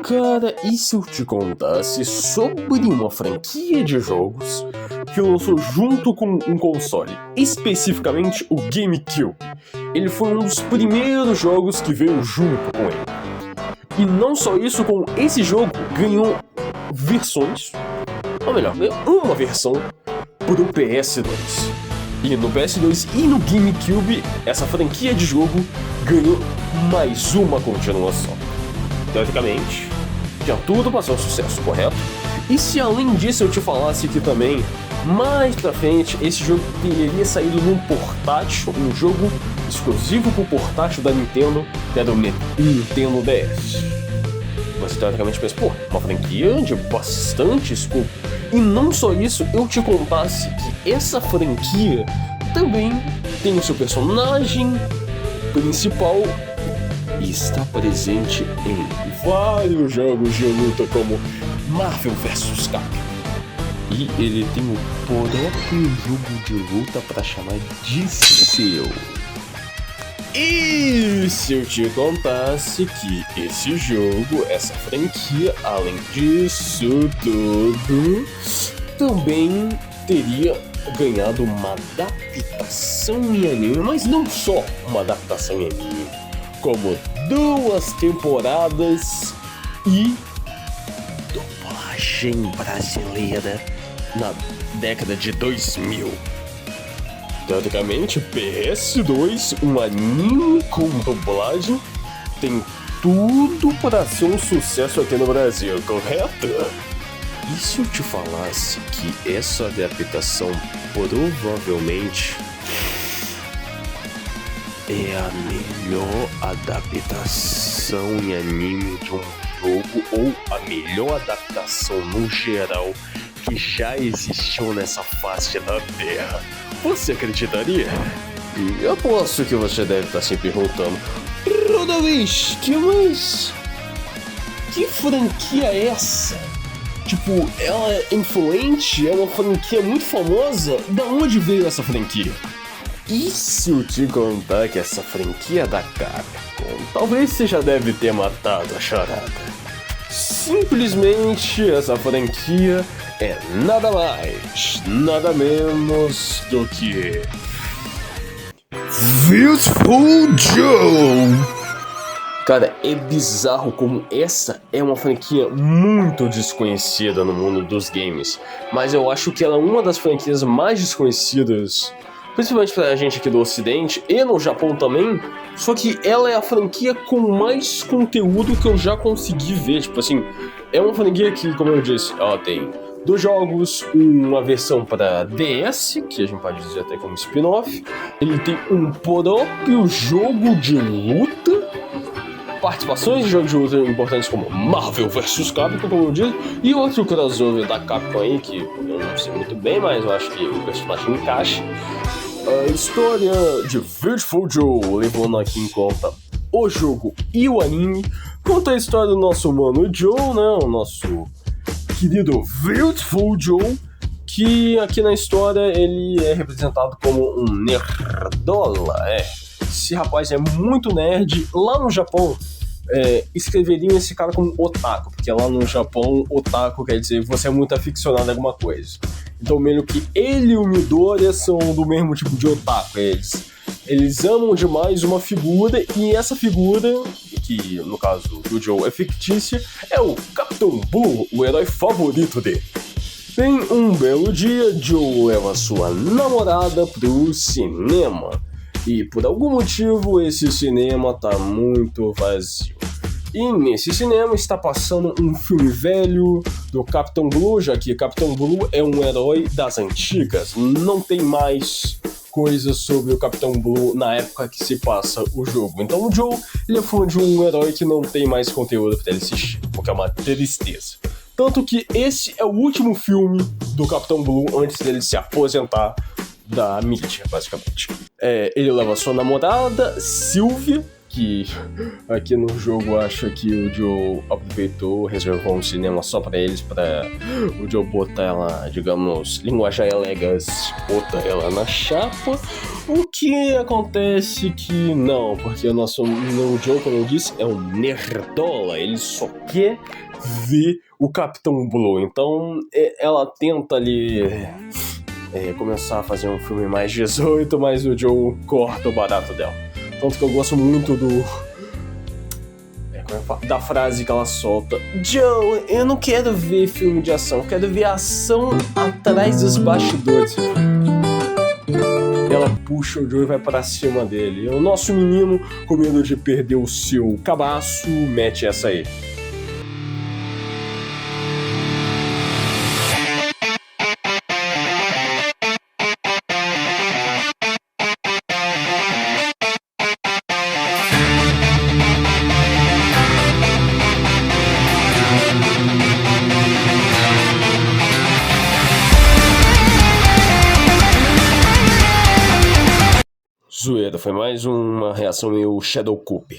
Cara, e se eu te contasse sobre uma franquia de jogos que lançou junto com um console, especificamente o GameCube? Ele foi um dos primeiros jogos que veio junto com ele. E não só isso, como esse jogo ganhou versões, ou melhor, uma versão pro PS2. E no PS2 e no GameCube, essa franquia de jogo ganhou mais uma continuação. Teoricamente, tinha tudo para ser um sucesso, correto? E se além disso eu te falasse que também, mais pra frente, esse jogo teria saído num portátil, um jogo exclusivo pro portátil da Nintendo, que era o Nintendo DS. Você teoricamente pensa, pô, uma franquia de bastante escopo. E não só isso, eu te contasse que essa franquia também tem o seu personagem principal e está presente em vários jogos de luta como Marvel vs Capcom. E ele tem o próprio jogo de luta para chamar de seu. E se eu te contasse que esse jogo, essa franquia, além disso tudo, também teria ganhado uma adaptação em anime, mas não só uma adaptação em anime, como 2 temporadas e dublagem brasileira na década de 2000. Teoricamente, PS2, um anime com dublagem, tem tudo para ser um sucesso aqui no Brasil, correto? E se eu te falasse que essa adaptação provavelmente é a melhor adaptação em anime de um jogo, ou a melhor adaptação no geral que já existiu nessa face da Terra? Você acreditaria? E eu aposto que você deve estar se perguntando: Rodolfo, que franquia é essa? Tipo, ela é influente, é uma franquia muito famosa. Da onde veio essa franquia? E se eu te contar que essa franquia é da Capcom, talvez você já deve ter matado a charada. Simplesmente essa franquia é nada mais, nada menos do que Beautiful Joe. Cara, é bizarro como essa é uma franquia muito desconhecida no mundo dos games, mas eu acho que ela é uma das franquias mais desconhecidas, principalmente pra gente aqui do Ocidente e no Japão também. Só que ela é a franquia com mais conteúdo que eu já consegui ver. Tipo assim, é uma franquia que, como eu disse, ela tem 2 jogos, uma versão para DS, que a gente pode dizer até como spin-off. Ele tem um próprio jogo de luta, participações de jogos de luta importantes como Marvel vs Capcom, como eu disse, e outro crossover da Capcom aí, que eu não sei muito bem, mas eu acho que o personagem encaixa. A história de Beautiful Joe, levando aqui em conta o jogo e o anime, conta a história do nosso mano Joe, né, o nosso querido Beautiful Joe, que aqui na história ele é representado como um nerdola. Esse rapaz é muito nerd. Lá no Japão, escreveriam esse cara como otaku, porque lá no Japão, otaku quer dizer você é muito aficionado em alguma coisa. Então, meio que ele e o Midoriya são do mesmo tipo de otaku. Eles amam demais uma figura, e essa figura, que no caso do Joe é fictícia, é o Capitão Blue, o herói favorito dele. Bem, um belo dia, Joe leva sua namorada pro cinema. E por algum motivo esse cinema tá muito vazio. E nesse cinema está passando um filme velho do Capitão Blue, já que Capitão Blue é um herói das antigas. Não tem mais coisas sobre o Capitão Blue na época que se passa o jogo. Então o Joe, ele é fã de um herói que não tem mais conteúdo para ele assistir, o que é uma tristeza. Tanto que esse é o último filme do Capitão Blue antes dele se aposentar da mídia, basicamente. Ele leva sua namorada, Sylvia, que aqui no jogo acho que o Joe aproveitou, reservou um cinema só pra eles, pra o Joe botar ela, digamos, linguajar elegas, botar ela na chapa. O que acontece que não, porque o Joe, como eu disse, é um nerdola, ele só quer ver o Capitão Blue. Então ela tenta ali começar a fazer um filme mais 18, mas o Joe corta o barato dela. Tanto que eu gosto muito da frase que ela solta: Joe, eu não quero ver filme de ação, eu quero ver ação atrás dos bastidores. Ela puxa o Joe e vai pra cima dele. O nosso menino, com medo de perder o seu cabaço, mete essa aí. Zoeira, foi mais uma reação meio Shadow Cooper.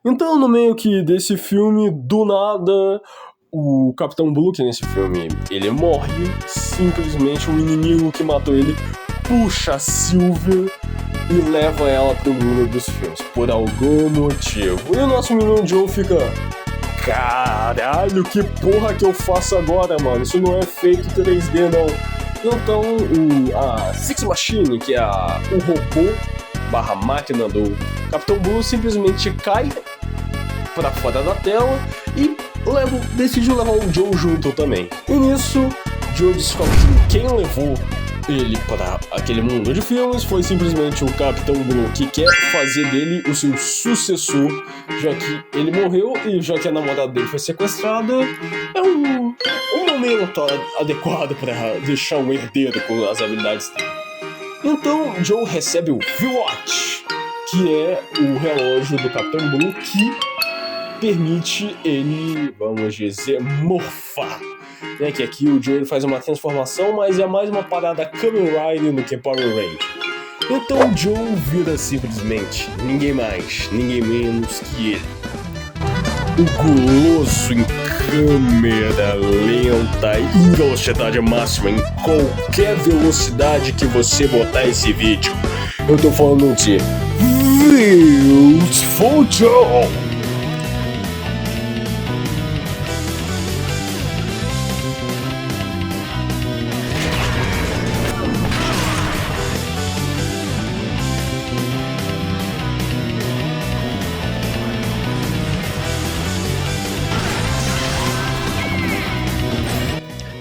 Então, no meio que desse filme, do nada, o Capitão Blue, que nesse filme ele morre, simplesmente o inimigo que matou ele puxa a Silver e leva ela pro mundo dos filmes, por algum motivo. E o nosso menino Joe fica: caralho, que porra que eu faço agora, mano? Isso não é feito 3D, não. Então, a Six Machine, que é o robô barra máquina do Capitão Blue, simplesmente cai pra fora da tela e decidiu levar o Joe junto também. E nisso, Joe descobre que quem levou ele para aquele mundo de filmes foi simplesmente o Capitão Blue, que quer fazer dele o seu sucessor, já que ele morreu e já que a namorada dele foi sequestrada, é um momento adequado para deixar um herdeiro com as habilidades dele. Então, Joe recebe o V-Watch, que é o relógio do Capitão Blue que permite ele, vamos dizer, morfar. Que aqui o Joe faz uma transformação, mas é mais uma parada Kamen Rider do que Power Ranger. Então o Joe vira simplesmente ninguém mais, ninguém menos que ele, o guloso em câmera lenta e em velocidade máxima, em qualquer velocidade que você botar esse vídeo. Eu tô falando de Beautiful Joe.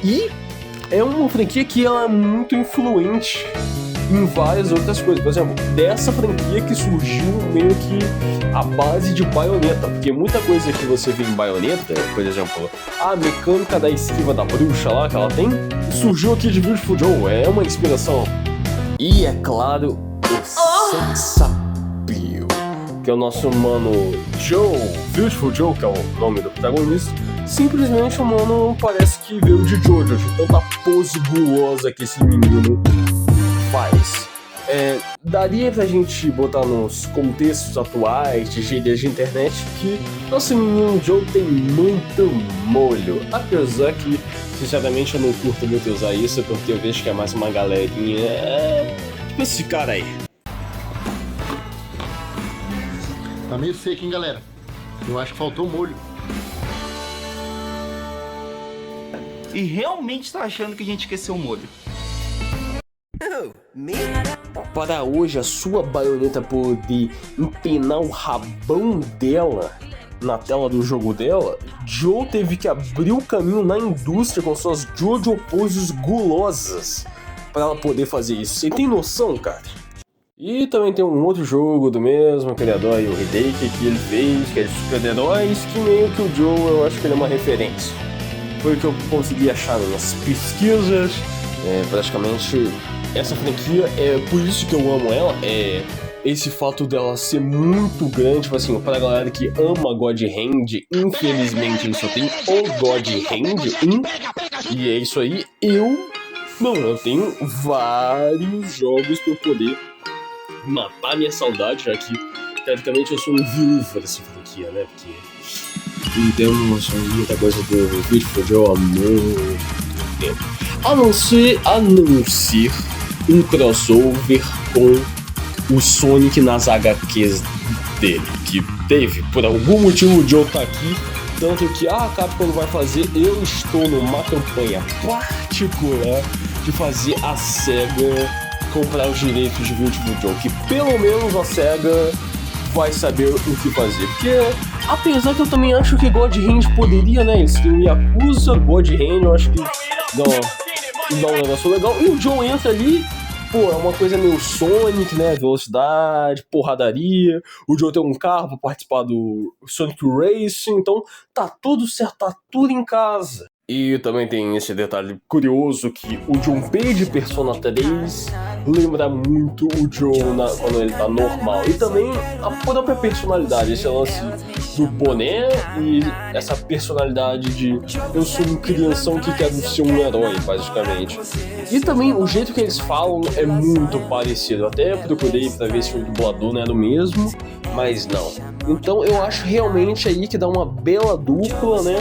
E é uma franquia que ela é muito influente em várias outras coisas. Por exemplo, dessa franquia que surgiu meio que a base de Bayonetta. Porque muita coisa que você vê em Bayonetta, por exemplo, a mecânica da esquiva da bruxa lá que ela tem, surgiu aqui de Beautiful Joe. É uma inspiração. E é claro, o Sex Appeal, que é o nosso mano Joe, Beautiful Joe, que é o nome do protagonista. Simplesmente o mano parece que veio de Jojo, de tanta pose gulosa que esse menino faz. Daria pra gente botar nos contextos atuais de gírias de internet que nosso menino Joe tem muito molho. Apesar que, sinceramente, eu não curto muito usar isso, porque eu vejo que é mais uma galerinha. Tipo esse cara aí. Tá meio seco, hein, galera? Eu acho que faltou molho. E realmente tá achando que a gente esqueceu o molho. Para hoje, a sua baioneta poder empenar o rabão dela na tela do jogo dela, Joe teve que abrir o caminho na indústria com suas Jojo poses gulosas para ela poder fazer isso. Você tem noção, cara? E também tem um outro jogo do mesmo criador, o Hideki, que ele fez, que é de super-heróis, que meio que o Joe, eu acho que ele é uma referência. Foi o que eu consegui achar nas pesquisas. Praticamente essa franquia, por isso que eu amo ela, esse fato dela ser muito grande, tipo assim, pra galera que ama God Hand, infelizmente ele só tem o God Hand 1, e é isso aí. Eu tenho vários jogos pra eu poder matar minha saudade, já que teoricamente eu sou um viúva dessa franquia, né? Porque não temos muita coisa do Beautiful Joe há muito tempo. A não ser um crossover com o Sonic nas HQs dele, que teve, por algum motivo o Joe tá aqui, tanto que a Capcom vai fazer, eu estou numa campanha particular de fazer a SEGA comprar os direitos de Beautiful Joe, que pelo menos a SEGA vai saber o que fazer, porque apesar que eu também acho que God Hand poderia, né, eles têm Yakuza, God Hand, eu acho que dá um negócio legal, e o Joe entra ali, pô, é uma coisa meio Sonic, né, velocidade, porradaria, o Joe tem um carro pra participar do Sonic Racing, então tá tudo certo, tá tudo em casa. E também tem esse detalhe curioso que o Junpei de Persona 3 lembra muito o Joe quando ele tá normal. E também a própria personalidade, esse lance do boné e essa personalidade de eu sou um crianção que quero ser um herói, basicamente. E também o jeito que eles falam é muito parecido. Eu até procurei pra ver se o dublador não era o mesmo, mas não. Então eu acho realmente aí que dá uma bela dupla, né?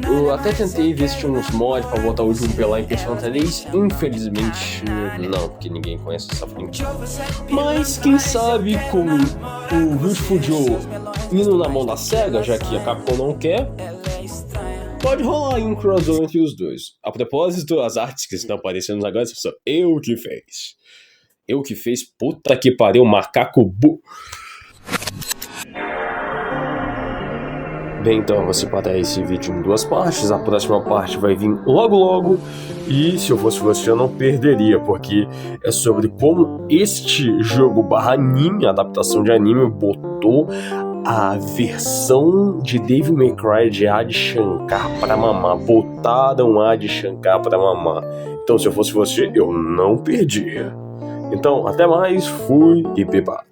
Eu até tentei ver se tinha uns mods pra botar o Junpei lá em Persona 3. Infelizmente não, porque ninguém conhece essa franquia. Mas quem sabe com o Beautiful Joe indo na mão da SEGA, já que a Capcom não quer, pode rolar aí um crossover entre os dois. A propósito, as artes que estão aparecendo agora são eu que fez. Eu que fez, puta que pariu, macaco Bem, então eu vou separar esse vídeo em duas partes. A próxima parte vai vir logo. E se eu fosse você, eu não perderia, porque é sobre como este jogo /anime, adaptação de anime, botou a versão de Devil May Cry de Adi Shankar pra mamar. Botaram Adi Shankar pra mamar. Então, se eu fosse você, eu não perdia. Então, até mais, fui e beba.